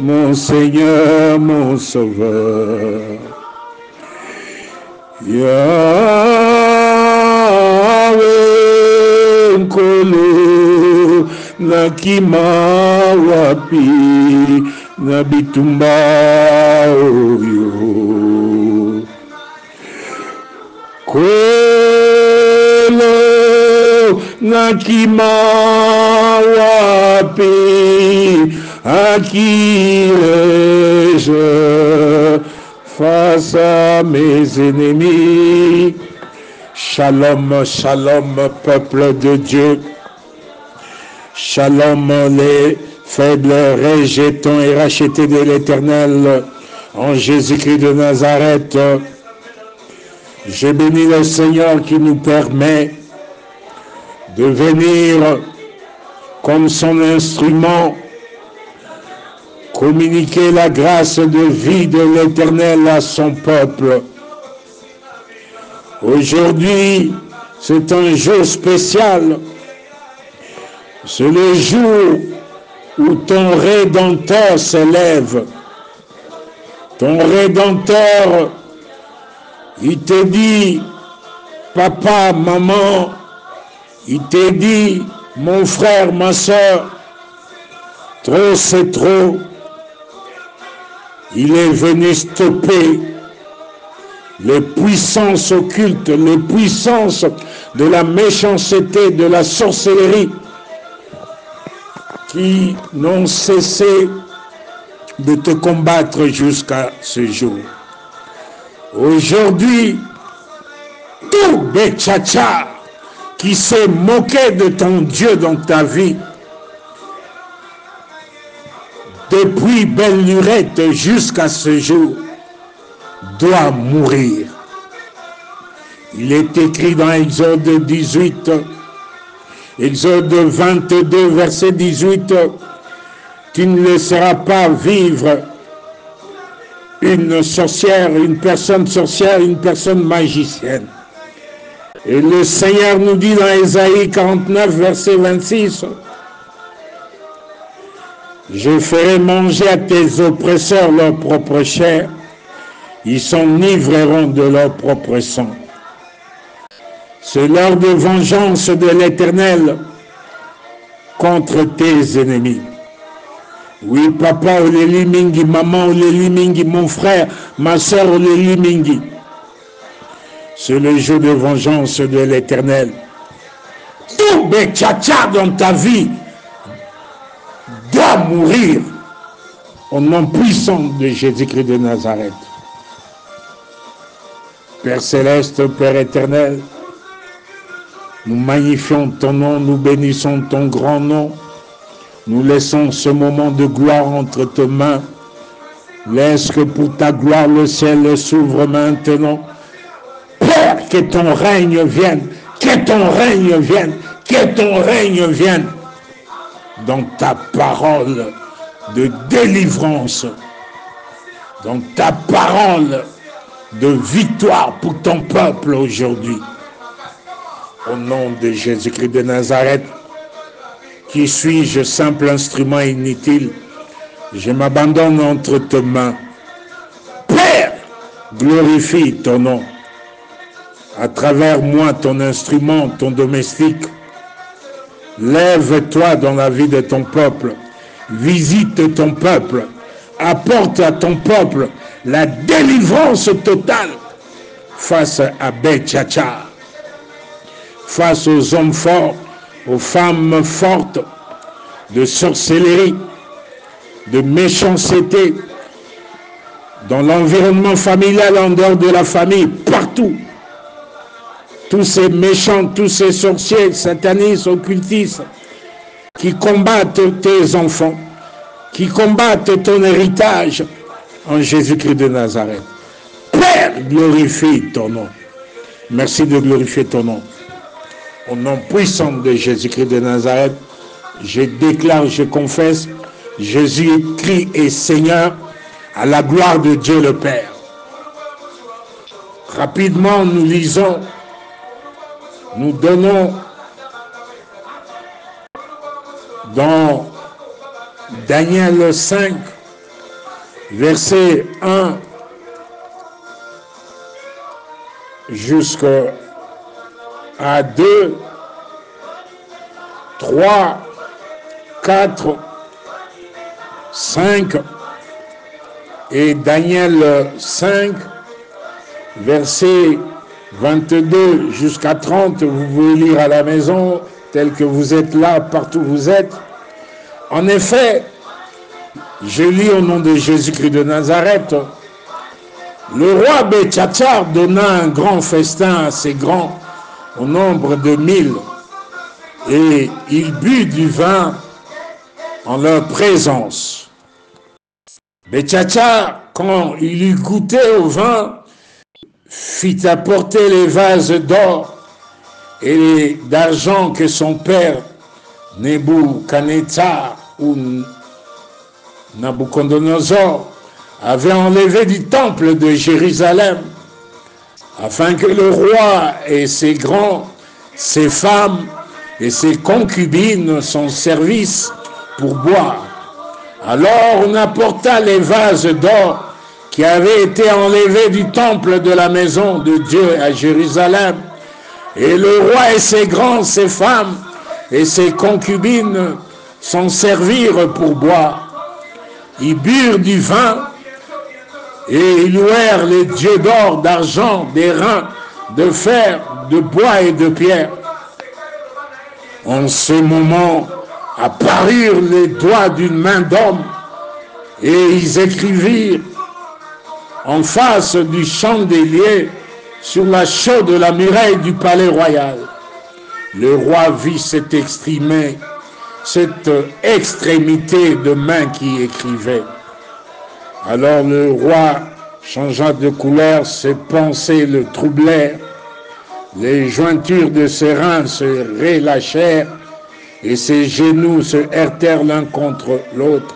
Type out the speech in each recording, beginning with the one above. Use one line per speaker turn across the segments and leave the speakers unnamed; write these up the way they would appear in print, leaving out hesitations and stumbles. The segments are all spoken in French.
mon Seigneur, mon Sauveur. Yahweh nkolo nakima wapi na bitumba oyo nkolo nakima wapi akirai-je face à mes ennemis. Shalom, shalom, peuple de Dieu. Shalom, les faibles rejetons et rachetés de l'Éternel en Jésus-Christ de Nazareth. Je bénis le Seigneur qui nous permet de venir comme son instrument communiquer la grâce de vie de l'Éternel à son peuple. Aujourd'hui, c'est un jour spécial. C'est le jour où ton Rédempteur s'élève. Ton Rédempteur, il te dit, papa, maman, il te dit, mon frère, ma soeur, trop c'est trop. Il est venu stopper les puissances occultes, les puissances de la méchanceté, de la sorcellerie, qui n'ont cessé de te combattre jusqu'à ce jour. Aujourd'hui, tout Bétchacha qui s'est moqué de ton Dieu dans ta vie, depuis belle lurette jusqu'à ce jour, doit mourir. Il est écrit dans Exode 18, Exode 22, verset 18, tu ne laisseras pas vivre une sorcière, une personne sorcière, une personne magicienne. Et le Seigneur nous dit dans Ésaïe 49, verset 26, je ferai manger à tes oppresseurs leur propre chair, ils s'enivreront de leur propre sang. C'est l'heure de vengeance de l'Éternel contre tes ennemis. Oui, papa, Oleli Mingi, maman, Oleli Mingi, mon frère, ma soeur, Oleli Mingi. C'est le jour de vengeance de l'Éternel. Tout Bétchacha dans ta vie doit mourir au nom puissant de Jésus-Christ de Nazareth. Père céleste, Père éternel, nous magnifions ton nom, nous bénissons ton grand nom. Nous laissons ce moment de gloire entre tes mains. Laisse que pour ta gloire le ciel s'ouvre maintenant. Père, que ton règne vienne, que ton règne vienne, que ton règne vienne dans ta parole de délivrance, dans ta parole de victoire pour ton peuple aujourd'hui. Au nom de Jésus-Christ de Nazareth, qui suis-je, simple instrument inutile, je m'abandonne entre tes mains. Père, glorifie ton nom. À travers moi, ton instrument, ton domestique, lève-toi dans la vie de ton peuple. Visite ton peuple. Apporte à ton peuple la délivrance totale face à Bétchacha, face aux hommes forts, aux femmes fortes, de sorcellerie, de méchanceté, dans l'environnement familial, en dehors de la famille, partout. Tous ces méchants, tous ces sorciers, satanistes, occultistes, qui combattent tes enfants, qui combattent ton héritage en Jésus-Christ de Nazareth. Père, glorifie ton nom. Merci de glorifier ton nom. Au nom puissant de Jésus-Christ de Nazareth, je déclare, je confesse, Jésus-Christ est Seigneur à la gloire de Dieu le Père. Rapidement, nous lisons, nous donnons dans Daniel 5, verset 1 jusqu'à 2, 3, 4, 5 et Daniel 5, verset 22 jusqu'à 30, vous pouvez lire à la maison, tel que vous êtes là, partout où vous êtes. En effet, je lis au nom de Jésus-Christ de Nazareth, le roi Bétchatsar donna un grand festin assez grand, au nombre de 1000, et il but du vin en leur présence. Bétchatsar, quand il eut goûté au vin, fit apporter les vases d'or et d'argent que son père Nebuchadnezzar ou Nabucodonosor avait enlevé du temple de Jérusalem, afin que le roi et ses grands, ses femmes et ses concubines son service pour boire. Alors on apporta les vases d'or qui avaient été enlevés du temple de la maison de Dieu à Jérusalem, et le roi et ses grands, ses femmes et ses concubines s'en servirent pour boire. Ils burent du vin et ils louèrent les dieux d'or, d'argent, d'airain, de fer, de bois et de pierre. En ce moment apparurent les doigts d'une main d'homme et ils écrivirent en face du chandelier sur la chaude de la muraille du palais royal. Le roi vit cette extrémité de main qui écrivait. Alors le roi changea de couleur, ses pensées le troublèrent, les jointures de ses reins se relâchèrent et ses genoux se heurtèrent l'un contre l'autre.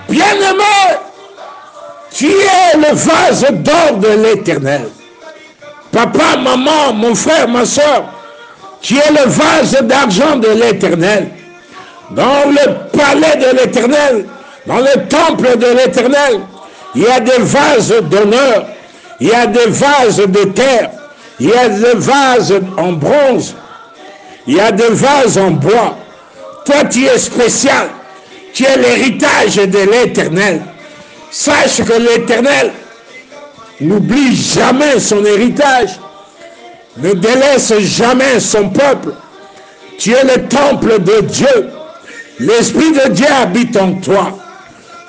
Bien-aimé, tu es le vase d'or de l'Éternel. Papa, maman, mon frère, ma soeur, tu es le vase d'argent de l'Éternel. Dans le palais de l'Éternel, dans le temple de l'Éternel, il y a des vases d'honneur, il y a des vases de terre, il y a des vases en bronze, il y a des vases en bois. Toi, tu es spécial. Tu es l'héritage de l'Éternel. Sache que l'Éternel n'oublie jamais son héritage, ne délaisse jamais son peuple. Tu es le temple de Dieu. L'Esprit de Dieu habite en toi.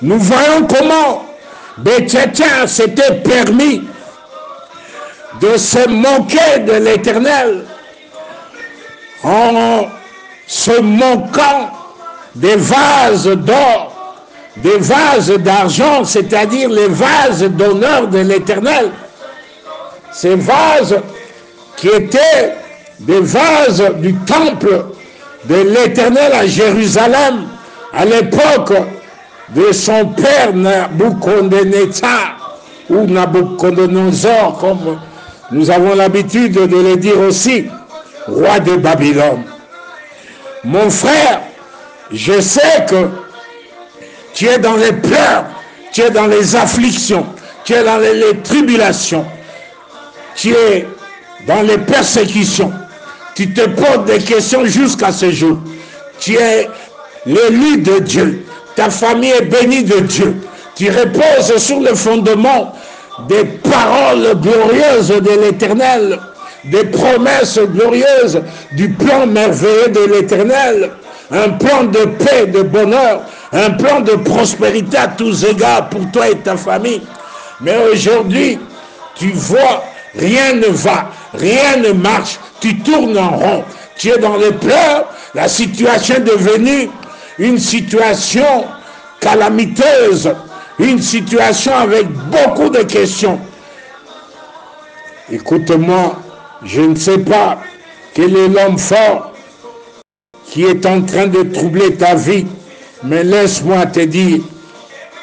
Nous voyons comment Bétchatsar s'était permis de se moquer de l'Éternel en se moquant des vases d'or, des vases d'argent, c'est-à-dire les vases d'honneur de l'Éternel. Ces vases qui étaient des vases du temple de l'Éternel à Jérusalem, à l'époque de son père Nabucodonosor, ou Nabucodonosor, comme nous avons l'habitude de le dire aussi, roi de Babylone. Mon frère, je sais que tu es dans les pleurs, tu es dans les afflictions, tu es dans les tribulations, tu es dans les persécutions. Tu te poses des questions jusqu'à ce jour. Tu es l'élu de Dieu. Ta famille est bénie de Dieu. Tu reposes sur le fondement des paroles glorieuses de l'Éternel, des promesses glorieuses du plan merveilleux de l'Éternel. Un plan de paix, de bonheur, un plan de prospérité à tous égards pour toi et ta famille. Mais aujourd'hui, tu vois, rien ne va, rien ne marche, tu tournes en rond, tu es dans les pleurs, la situation est devenue une situation calamiteuse, une situation avec beaucoup de questions. Écoute-moi, je ne sais pas quel est l'homme fort qui est en train de troubler ta vie, mais laisse-moi te dire,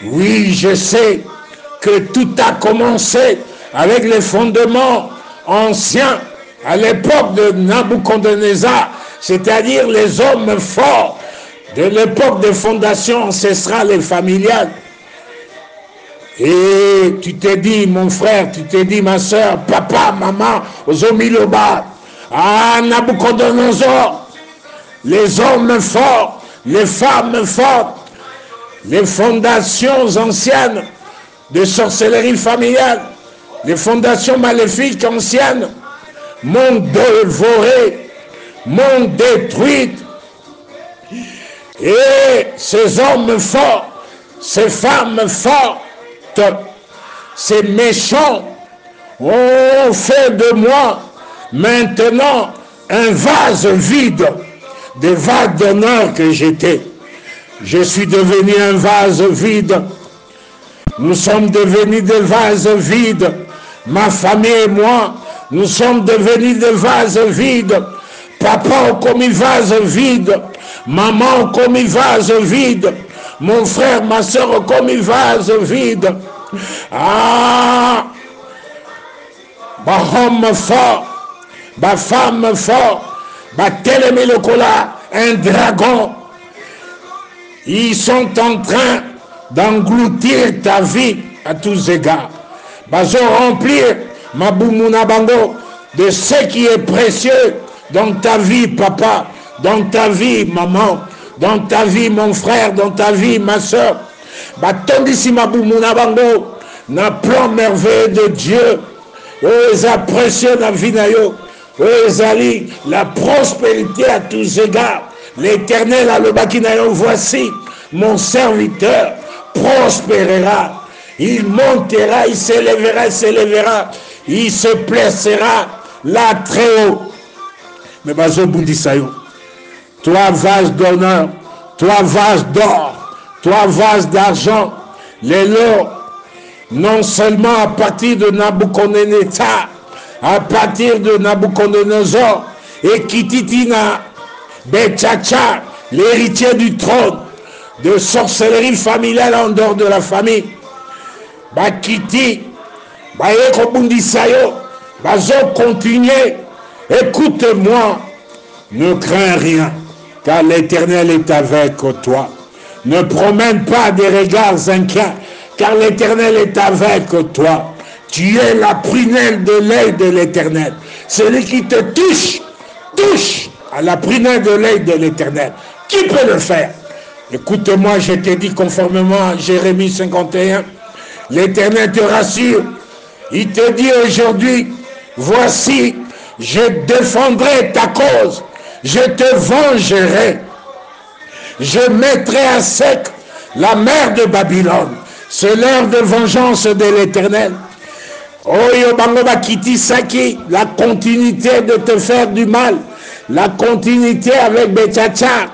oui, je sais que tout a commencé avec les fondements anciens à l'époque de Nabucodonosor. c'est-à-dire les hommes forts de l'époque des fondations ancestrales et familiales. Et tu t'es dit, mon frère, tu t'es dit, ma soeur, papa, maman, Ozomiloba, ah, Nabucodonosor, les hommes forts, les femmes fortes, les fondations anciennes de sorcellerie familiale, les fondations maléfiques anciennes m'ont dévoré, m'ont détruite. Et ces hommes forts, ces femmes fortes, ces méchants ont fait de moi maintenant un vase vide, des vagues d'honneur que j'étais. Je suis devenu un vase vide. Nous sommes devenus des vases vides. Ma famille et moi, nous sommes devenus des vases vides. Papa a commis vase vide. Maman a commis vase vide. Mon frère, ma soeur a commis vase vide. Ah! Ma homme fort, ma femme fort, ma télémé le cola, un dragon. Ils sont en train d'engloutir ta vie à tous égards. Bazo remplir ma boumouna bango de ce qui est précieux dans ta vie, papa, dans ta vie, maman, dans ta vie, mon frère, dans ta vie, ma soeur. Batondisi ma boumouna bango, na plan merveilleux de Dieu. Oh, eza précieux na vie na yo. Oh, ezali la prospérité à tous égards. L'Éternel a le baki na yo, voici mon serviteur prospérera. Il montera, il s'élèvera, il se placera là très haut. Mais bazo bundisayo, toi vase d'honneur, toi vase d'or, toi vase d'argent, les lots, non seulement à partir de Nabucodonosor, à partir de Nabucodonosor et Kititina, Betchacha, l'héritier du trône, de sorcellerie familiale en dehors de la famille. Bakiti, Bayeko Bundisayo, Bazo continuer. Écoute-moi, ne crains rien, car l'Éternel est avec toi. Ne promène pas des regards inquiets, car l'Éternel est avec toi. Tu es la prunelle de l'œil de l'Éternel. Celui qui te touche, touche à la prunelle de l'œil de l'Éternel. Qui peut le faire? Écoute-moi, je t'ai dit conformément à Jérémie 51, l'Éternel te rassure. Il te dit aujourd'hui, voici, je défendrai ta cause, je te vengerai. Je mettrai à sec la mer de Babylone. C'est l'heure de vengeance de l'Éternel. Oyo Bangoba Kiti Saki, la continuité de te faire du mal, la continuité avec Betchacha,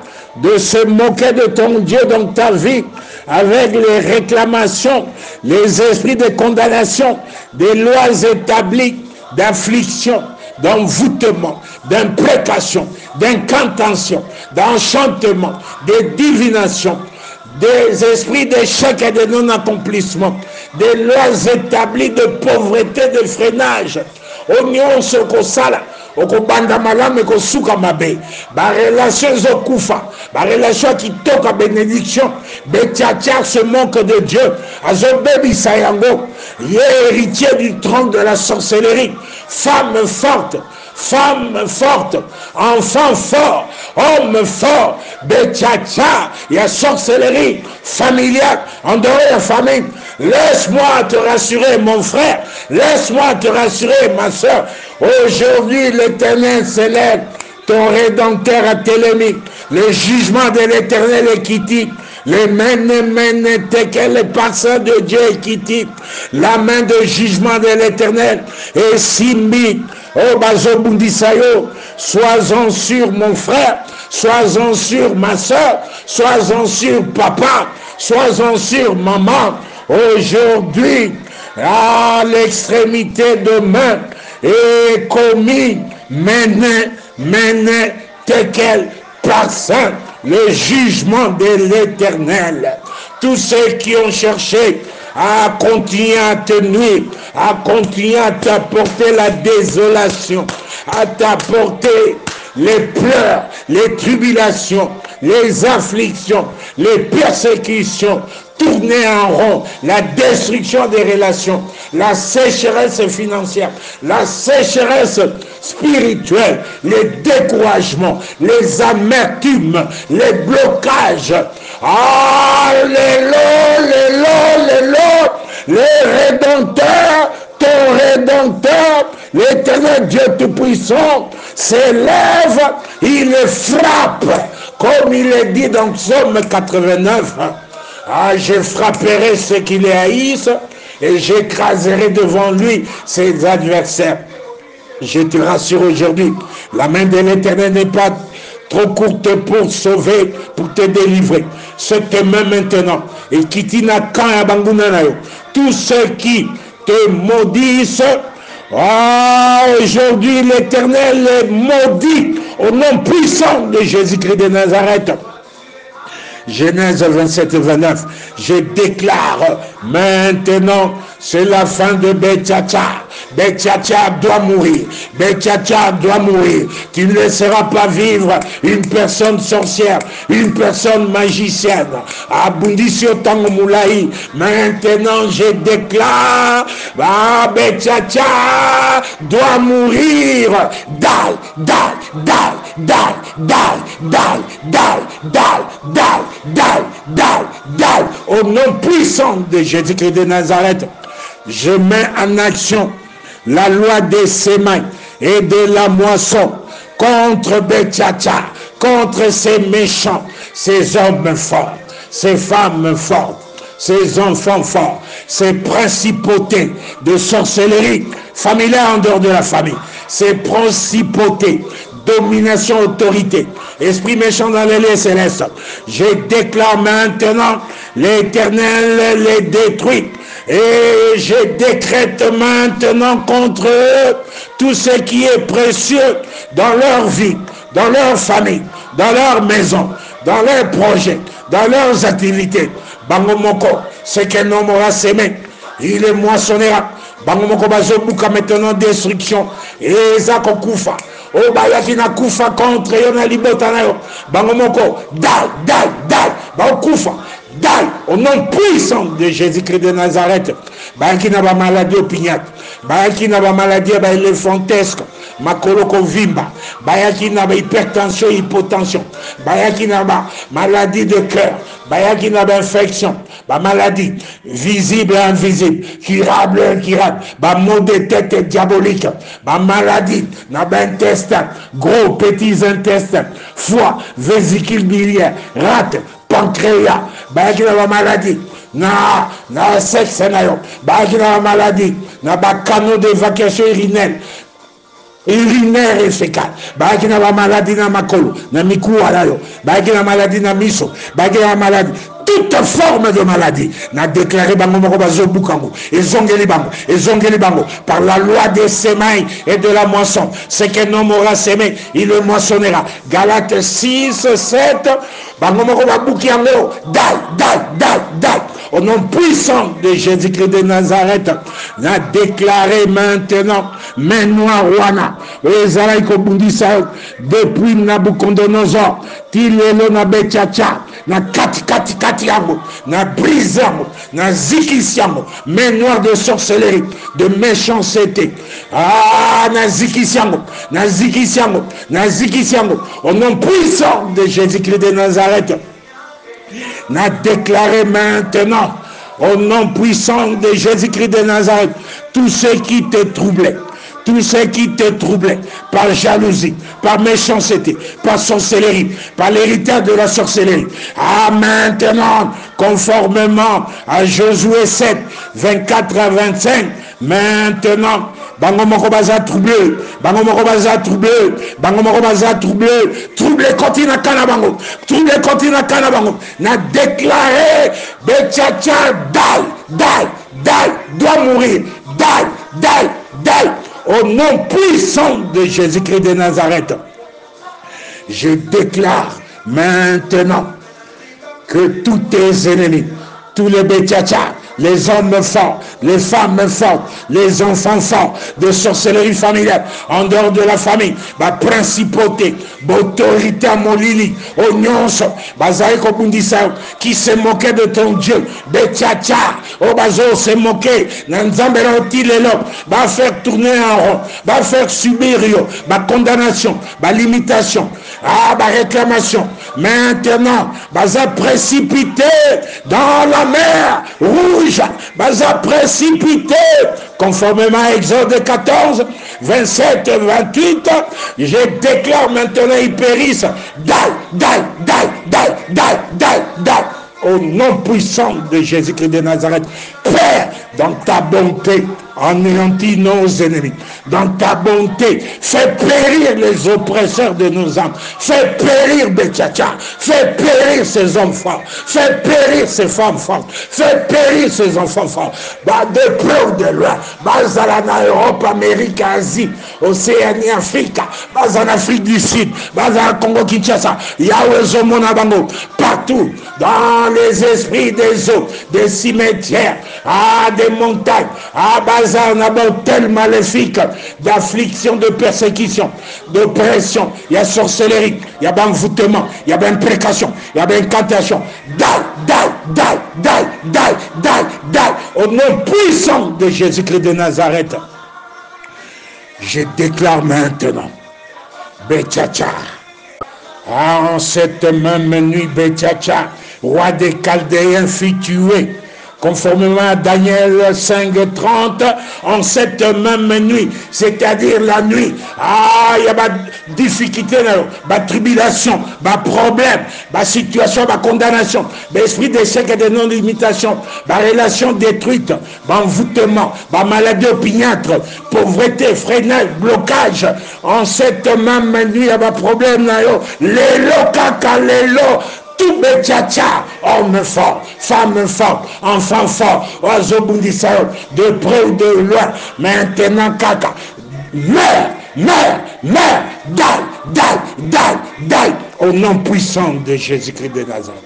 de se moquer de ton Dieu dans ta vie, avec les réclamations, les esprits de condamnation, des lois établies d'affliction, d'envoûtement, d'imprécation, d'incantation, d'enchantement, de divination, des esprits d'échec et de non-accomplissement, des lois établies de pauvreté, de freinage. Oignon se kosala, okobanda malame kosuka mabe, ba relation zokufa, ba relation qui toque à bénédiction, Betchacha se manque de Dieu, azobebi sayango, héritier du trône de la sorcellerie, femme forte, enfant fort, homme fort, Betchacha, il y a sorcellerie familiale, en dehors de la famille. Laisse-moi te rassurer, mon frère, laisse-moi te rassurer, ma soeur. Aujourd'hui, l'Éternel s'élève, ton Rédempteur a télémi, le jugement de l'Éternel est quitté. Les mène, tekel, les personnes de Dieu est quitté. La main de jugement de l'Éternel est simbi. Oh, Bazobundisayo, sois-en sûr, mon frère, sois-en sûr, ma soeur, sois-en sûr, papa, sois-en sûr, maman. Aujourd'hui, à l'extrémité de main, est commis, mène, tekel, personne, le jugement de l'Éternel. Tous ceux qui ont cherché à continuer à te nuire, à continuer à t'apporter la désolation, à t'apporter les pleurs, les tribulations, les afflictions, les persécutions, tourner en rond, la destruction des relations, la sécheresse financière, la sécheresse spirituelle, les découragements, les amertumes, les blocages. Les rédempteurs, ton rédempteur, l'éternel Dieu Tout-Puissant, s'élève, il frappe, comme il est dit dans Psaume 89. Ah, je frapperai ceux qui les haïssent et j'écraserai devant lui ses adversaires. Je te rassure aujourd'hui, la main de l'Éternel n'est pas trop courte pour sauver, pour te délivrer. Cette main maintenant, et qui tina quand à Bangunanayo, tous ceux qui te maudissent, aujourd'hui l'Éternel est maudit au nom puissant de Jésus-Christ de Nazareth. Genèse 27 et 29, je déclare maintenant, c'est la fin de Betchacha. Betchacha doit mourir. Betchacha doit mourir. Tu ne laisseras pas vivre une personne sorcière, une personne magicienne. Abundisio Tangomoulaï. Maintenant, je déclare, Betchacha doit mourir. Dal, dal, dal, dal, dal, dal, dal, dal, dal, dal, dal, dal. Au nom puissant de Jésus-Christ de Nazareth, je mets en action la loi des semailles et de la moisson contre Betchacha, contre ces méchants, ces hommes forts, ces femmes fortes, ces enfants forts, ces principautés de sorcellerie familiale en dehors de la famille, ces principautés, domination, autorité, esprit méchant dans les lieux célestes. Je déclare maintenant, l'Éternel les détruit. Et je décrète maintenant contre eux tout ce qui est précieux dans leur vie, dans leur famille, dans leur maison, dans leurs projets, dans leurs activités. Bangomoko, ce qu'un homme aura semé, il est moissonnera. Bangomoko bazobuka maintenant destruction. Et Zako Koufa. Oh bayaki na kufa contre yo na libota na yo. Bangomoko, dal, Bakufa. Dal, au nom puissant de Jésus-Christ de Nazareth. Bayaki na ba maladie opiniate. Bayaki na ba maladie ba éléphantesque. Makoloko vimba. Bayaki na ba hypertension, hypotension. Bayaki na ba maladie de cœur. Bayaki na ba infection. Ba maladie visible et invisible. Curable et incurable. Ba maux de tête diabolique. Ba maladie na ba intestin. Gros, petits intestins. Foie, vésicule biliaire. Rate, pancréas. Bayaki na ba maladie. Na sexe na yo. Bayaki na ba maladie. Na ba canaux d'évacuation urinaire et fécal. Bayaki na ba maladie na makolo. Na mikuwa na yo. Bayaki na maladie na miso. Bayaki na maladie. Toute forme de maladie n'a déclaré bango moko bazobukango ezongeli bango par la loi des semailles et de la moisson. Ce qu'un homme aura semé, il le moissonnera. Galates 6, 7 bango moko babukiango dal. Au nom puissant de Jésus-Christ de Nazareth, n'a déclaré maintenant main noire wana ezalaki kobundisa depuis Nabucodonosor tilelo na Betchacha na kati yango na brise yango na zikisi yango main noire de sorcellerie, de méchanceté, na zikisi yango au nom puissant de Jésus-Christ de Nazareth, n'a déclaré maintenant au nom puissant de Jésus-Christ de Nazareth, tous ceux qui te troublaient, par jalousie, par méchanceté, par sorcellerie, par l'héritage de la sorcellerie. Maintenant, conformément à Josué 7, 24 à 25, maintenant, bango moko baza troublé, troublé continue kana bango, n'a déclaré Betchacha dal, doit mourir, dal, au nom puissant de Jésus-Christ de Nazareth. Je déclare maintenant que tous tes ennemis, tous les Betchacha, les hommes forts, les femmes fortes, les enfants forts, de sorcellerie familiale, en dehors de la famille, ma principauté, autorité à Molili, au nyonso, bazaïko bundisa, qui se moquait de ton Dieu, Betchacha, au bazo se moquer, Nanzambero Tilelo, va faire tourner en rond, va faire subir, ma condamnation, ma limitation, ma réclamation. Maintenant, baza précipité dans la mer rouge, baza précipité, conformément à Exode 14, 27 et 28, je déclare maintenant, ils périssent, au nom puissant de Jésus-Christ de Nazareth. Père, dans ta bonté, anéantis nos ennemis. Dans ta bonté, fais périr les oppresseurs de nos âmes. Fais périr Betchacha. Fais périr ces hommes forts. Fais périr ces femmes fortes. Fais périr ces enfants forts. De près ou de loin. En Europe, Amérique, Asie, Océanie, Afrique. En Afrique du Sud. En Congo, Kinshasa. Yahweh Zomona Bango. Partout. Dans les esprits des eaux, des cimetières, des montagnes, on a tel maléfique d'affliction, de persécution, d'oppression. Il y a sorcellerie, il y a envoûtement, il y a imprécation, il y a incantation. Au nom puissant de Jésus-Christ de Nazareth, je déclare maintenant, Betchacha, en cette même nuit, Betchacha, roi des Chaldéens, fut tué. Conformément à Daniel 5:30, en cette même nuit, c'est-à-dire la nuit, il y a ma difficulté, ma tribulation, ma problème, ma situation, ma condamnation, l'esprit d'échec et de non-limitation, ma relation détruite, ma envoûtement, ma maladie opiniâtre, pauvreté, freinage, blocage. En cette même nuit, il y a ma problème, lélo, kaka, lélo, tout Betchacha, homme fort, femme forte, enfant fort, oiseau bundissao, de près ou de loin, maintenant kaka, meurs, die, au nom puissant de Jésus-Christ de Nazareth.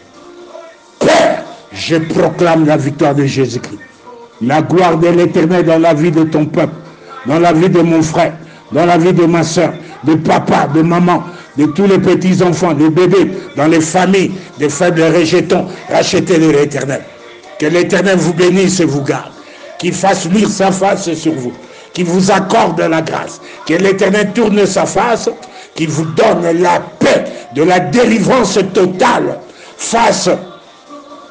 Père, je proclame la victoire de Jésus-Christ, la gloire de l'Éternel dans la vie de ton peuple, dans la vie de mon frère, dans la vie de ma soeur, de papa, de maman, de tous les petits-enfants, des bébés, dans les familles, des faibles rejetons, rachetés de l'Éternel. Que l'Éternel vous bénisse et vous garde, qu'il fasse luire sa face sur vous, qu'il vous accorde la grâce, que l'Éternel tourne sa face, qu'il vous donne la paix, de la délivrance totale face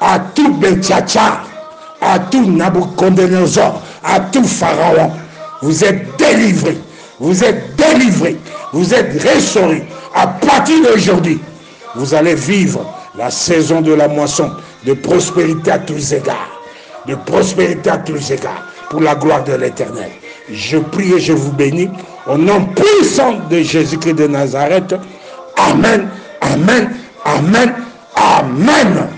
à tout Betchacha, à tout Nabucodonosor, à tout Pharaon. Vous êtes délivrés, vous êtes délivrés, vous êtes restaurés. À partir d'aujourd'hui, vous allez vivre la saison de la moisson, de prospérité à tous égards, de prospérité à tous égards, pour la gloire de l'Éternel. Je prie et je vous bénis au nom puissant de Jésus-Christ de Nazareth. Amen, amen, amen, amen.